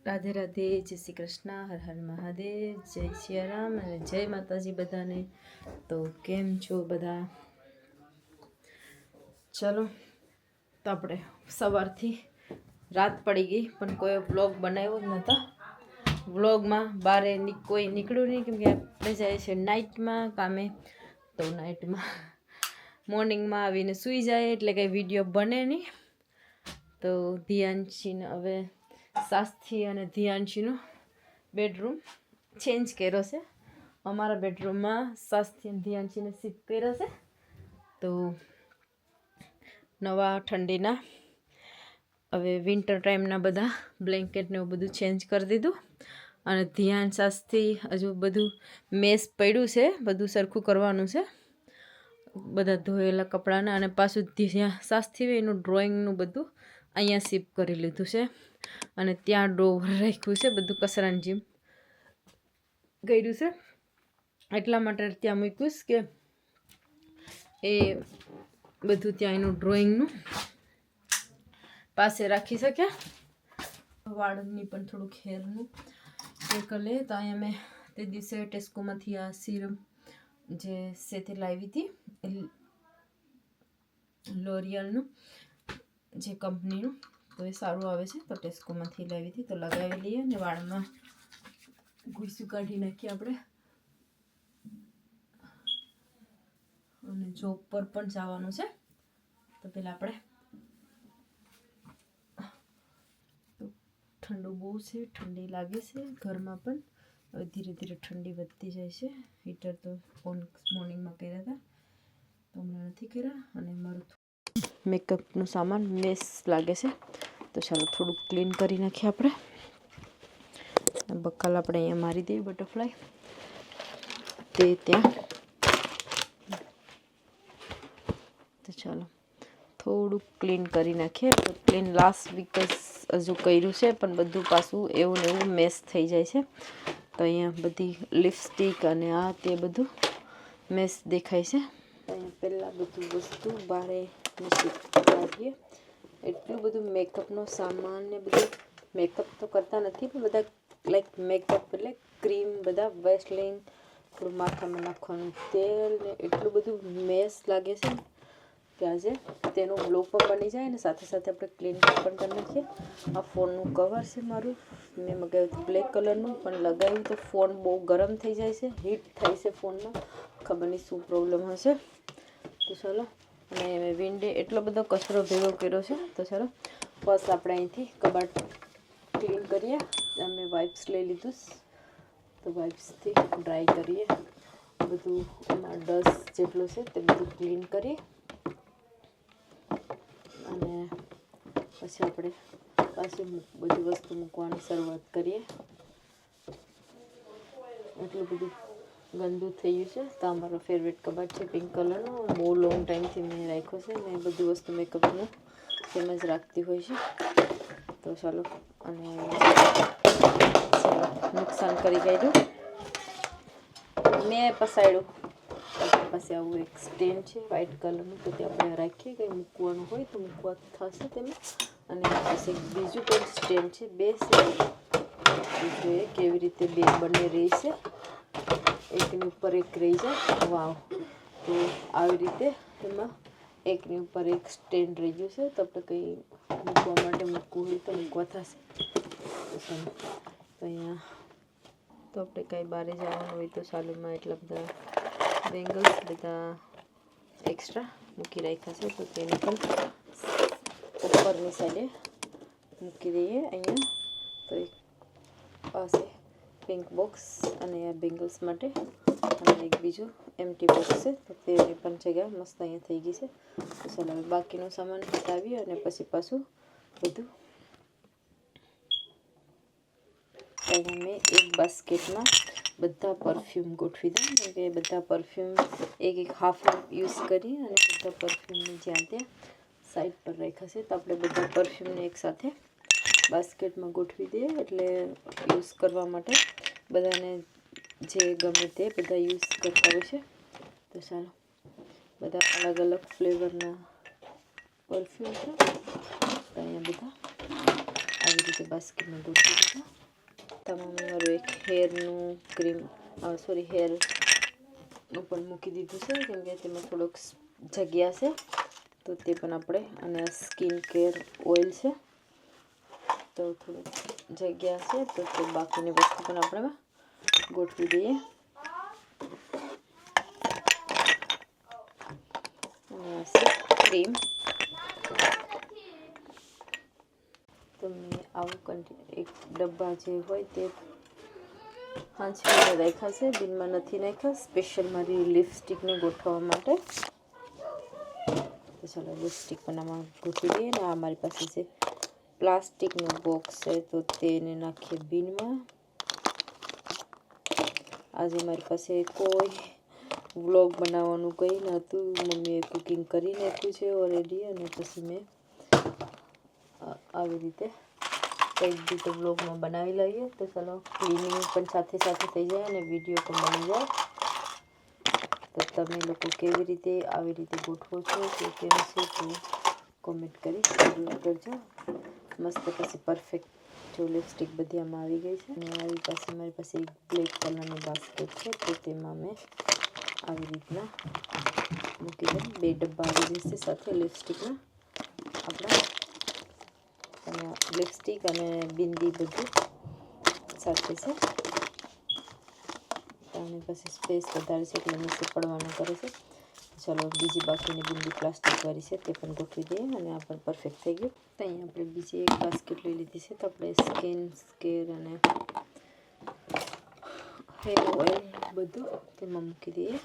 રાધે રાધે, જય શ્રી કૃષ્ણ, હર હર મહાદેવ, જય સિયારામ અને જય માતાજી બધાને. તો કેમ છો બધા? ચલો, તો આપણે સવારથી રાત પડી ગઈ પણ કોઈ વ્લોગ બનાવ્યો જ નહોતા. વ્લોગમાં બારે કોઈ નીકળ્યું નહીં, કેમ કે આપણે જાય છે નાઇટમાં કામે. તો નાઇટમાં મોર્નિંગમાં આવીને સૂઈ જાય એટલે કંઈ વિડીયો બને નહીં. તો ધ્યાનશીને હવે સાસ્થી અને ધ્યાનશીનો બેડરૂમ ચેન્જ કર્યો છે. અમારા બેડરૂમમાં સાસ્થી અને ધ્યાનશીને શિફ્ટ કર્યો છે. તો નવા ઠંડીના હવે વિન્ટર ટાઈમના બધા બ્લેન્કેટને એવું બધું ચેન્જ કરી દીધું. અને ધ્યાન સાસ્થી હજુ બધું મેસ પડ્યું છે, બધું સરખું કરવાનું છે, બધા ધોયેલા કપડાને. અને પાછું ધ્યાન સાસ્થી એનું ડ્રોઈંગનું બધું અહીંયા શિફ્ટ કરી લીધું છે. અને ત્યાં ડ્રોવર રાખ્યું છે, બધું કચરાની જેમ કર્યું છે. એટલા માટે ત્યાં મૂક્યું કે એ બધું ત્યાં એનું ડ્રોઈંગનું પાસે રાખી શકે. વાળની પણ થોડુંક હેરનું એ કરી લે. તો અહીંયા મેં તે દિવસે ટેસ્કોમાંથી આ સિરમ જે સેતે લાવી હતી, લોરિયલનું જે કંપનીનું, તો એ સારું આવે છે. તો ટેસ્કોમાંથી લાવી હતી, તો લગાવી લઈએ. અને વાળમાં ઘૂસું કાઢી નાખીએ આપણે. અને જોબ પર પણ જવાનું છે. તો પહેલાં આપણે ઠંડુ બહુ છે, ઠંડી લાગે છે ઘરમાં પણ. હવે ધીરે ધીરે ઠંડી વધતી જાય છે. હીટર તો મોર્નિંગમાં કર્યા હતા, તો હમણાં નથી કર્યા. અને મારું મેકઅપનું સામાન મેસ લાગે છે, તો ચાલો થોડુંક ક્લીન કરી નાખીએ આપણે. બક્કલ આપણે અહીંયા મારી દઈએ બટરફ્લાય તે ત્યાં. તો ચાલો થોડુંક ક્લીન કરી નાખીએ. તો ક્લીન લાસ્ટ વીક હજુ કર્યું છે, પણ બધું પાછું એવું ને એવું મેસ થઈ જાય છે. તો અહીંયા બધી લિપસ્ટિક અને આ તે બધું મેસ દેખાય છે. અહીંયા પહેલાં બધું વસ્તુ બારે રાખીએ. એટલું બધું મેકઅપનો સામાન ને બધું. મેકઅપ તો કરતા નથી, પણ બધા લાઈક મેકઅપ એટલે ક્રીમ, બધા વેસ્લિન, થોડું માથામાં નાખવાનું તેલ ને એટલું બધું મેસ લાગે છે કે આજે તેનું ગ્લો પણ બની જાય. અને સાથે સાથે આપણે ક્લીન પણ કરી નાખીએ. આ ફોનનું કવર છે મારું, મેં મગાવ્યું હતું બ્લેક કલરનું, પણ લગાવ્યું તો ફોન બહુ ગરમ થઈ જાય છે, હીટ થાય છે ફોનમાં. ખબર નહીં શું પ્રોબ્લેમ હશે. તો ચાલો, અને મેં વિન્ડે એટલો બધો કચરો ભેગો કર્યો છે. તો ચાલો બસ આપણે અહીંથી કબાટ ક્લીન કરીએ. અમે વાઇપ્સ લઈ લીધું, તો વાઇપ્સથી ડ્રાય કરીએ. બધું એમાં ડસ્ટ જેટલું છે તે બધું ક્લીન કરીએ. અને પછી આપણે પાછું બધી વસ્તુ મૂકવાની શરૂઆત કરીએ. એટલું બધું ગંદુ થઈ ગયું છે. તો અમારો ફેવરેટ કબાટ છે પિંક કલરનો, બહુ લોંગ ટાઈમથી મેં રાખ્યો છે. મેં બધી વસ્તુ મેકઅપનું તેમજ રાખતી હોય છે. તો ચાલો, અને નુકસાન કરી કાઢ્યું મેં પસાડ્યું. પાસે આવું એક સ્ટેન્ડ છે વ્હાઈટ કલરનું, તો તે આપણે રાખીએ, કંઈ મૂકવાનું હોય તો મૂકવા થશે તેમાં. અને પાસે બીજું પણ સ્ટેન્ડ છે, બે છે. જોઈએ કેવી રીતે બે બંને રહી છે, એકની ઉપર એક રહી જાય. વાવ! તો આવી રીતે એમાં એકની ઉપર એક સ્ટેન્ડ રહી ગયું છે. તો આપણે કંઈ મૂકવા માટે મૂકવું હોય તો મૂકવા થશે. તો અહીંયા તો આપણે કાંઈ બહાર જવાનું હોય તો સાલુમાં એટલા બધા બેંગલ્સ બધા એક્સ્ટ્રા મૂકી રાખ્યા છે. તો તેને પણ ઉપરની સાઈડે મૂકી દઈએ અહીંયા. તો એક પાસે પિંક બોક્સ અને આ બેંગલ્સ માટે, અને એક બીજું એમ્ટી બોક્સ છે. તો તેની પણ જગ્યા મસ્ત અહીંયા થઈ ગઈ છે. તો ચાલો હવે બાકીનો સામાન હટાવીએ અને પછી પાછું બધું. પહેલાં મેં એક બાસ્કેટમાં બધા પરફ્યુમ ગોઠવી દઉં, કેમ કે બધા પરફ્યુમ એક હાફ યુઝ કરી અને બધા પરફ્યુમને જ્યાં ત્યાં સાઈડ પર રાખ્યા છે. તો આપણે બધા પરફ્યુમને એકસાથે બાસ્કેટમાં ગોઠવી દઈએ, એટલે યુઝ કરવા માટે બધાને જે ગમે તે બધા યુઝ કરતા હોય છે. તો ચાલો, બધા અલગ અલગ ફ્લેવરના પરફ્યુમ છે. તો અહીંયા બધા આવી રીતે બાસ્કેટમાં ગોઠવી દીધા. તમામ મારું એક હેરનું ક્રીમ હેરનું પણ મૂકી દીધું છે, કેમ કે તેમાં થોડોક જગ્યા છે તો તે પણ આપણે, અને સ્કિન કેર ઓઇલ છે તો થોડુંક જગ્યા છે તો તે બાકીની વસ્તુ પણ આપણે ગોઠવી દઈએ. ક્રીમ તો મેં આવું એક ડબ્બા જે હોય તે 5 મિનિટ રાખ્યા છે, બિલમાં નથી નાખ્યા, સ્પેશિયલ મારી લિપસ્ટિકને ગોઠવવા માટે. તો ચાલો લિપસ્ટિક પણ આમાં ગોઠવી દઈએ. ને આ મારી પાસે છે પ્લાસ્ટિકનું બોક્સ છે તો તેને નાખીએ બિનમાં. આજે મારી પાસે કોઈ વ્લોગ બનાવવાનું કંઈ નહોતું, મમ્મીએ કુકિંગ કરી નાખ્યું છે ઓલરેડી, અને પછી મેં આવી રીતે કંઈક રીતે વ્લોગમાં બનાવી લઈએ. તો ચાલો ક્લિનિંગ પણ સાથે સાથે થઈ જાય અને વિડીયો પણ બની જાય. તો તમે લોકો કેવી રીતે આવી રીતે ગોઠવો છો કે કેમ છે તો કોમેન્ટ કરી જરૂર કરજો. મસ્ત પછી પરફેક્ટ જો લિપસ્ટિક બધી આમાં આવી ગઈ છે. અને મારી પાસે એક બ્લેક કલરની બાસ્કેટ છે તો તેમાં મેં આવી રીતના મૂકી દઉં. 2 ડબ્બા આવી જશે સાથે લિપસ્ટિકના આપણા, અને લિપસ્ટિક અને બિંદી બધું સાથે છે. અને પછી સ્પેસ વધારે છે એટલે નીચે પડવાનું કરે છે. ચાલો બીજી બાકીની બિંદી પ્લાસ્ટિકવાળી છે તે પણ ગોઠવી દઈએ, અને આ પણ પરફેક્ટ થઈ ગયું. તો અહીંયા આપણે બીજી એક બાસ્કેટ લઈ લીધી છે, તો આપણે સ્કિન કેર અને હેર ઓઇલ બધું તેમાં મૂકી દઈએ.